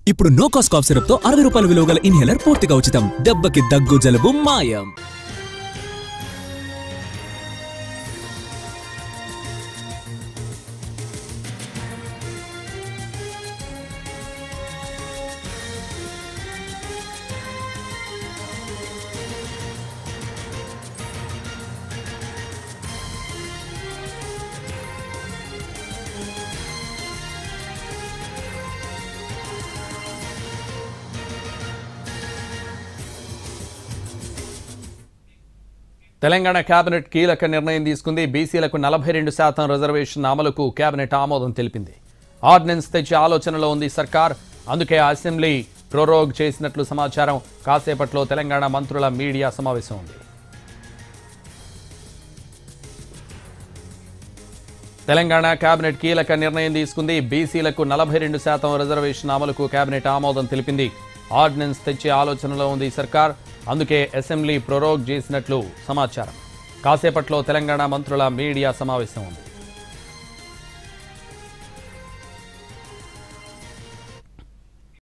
ఇప్పుడు no cost cough syrup తో 60 రూపాయల విలువ గల ఇన్హేలర్ పూర్తిగా ఉచితం. దెబ్బకి దగ్గు జలుబు మాయం. తెలంగాణ కేబినెట్ కీలక నిర్ణయం తీసుకుంది. బీసీలకు 42% రిజర్వేషన్ అమలుకు కేబినెట్ ఆమోదం తెలిపింది. ఆర్డినెన్స్ తెచ్చే ఆలోచనలో ఉంది సర్కార్. అందుకే అసెంబ్లీ ప్రోరోగ్ చేసినట్లు సమాచారం. కాసేపట్లో తెలంగాణ మంత్రుల మీడియా సమావేశం ఉంది. తెలంగాణ కేబినెట్ కీలక నిర్ణయం తీసుకుంది. బీసీలకు 42% రిజర్వేషన్ అమలుకు కేబినెట్ ఆమోదం తెలిపింది. ఆర్డినెన్స్ తెచ్చే ఆలోచనలో ఉంది సర్కార్. అందుకే అసెంబ్లీ ప్రోరోగ్ చేసినట్లు సమాచారం. కాసేపట్లో తెలంగాణ మంత్రుల మీడియా సమావేశం ఉంది.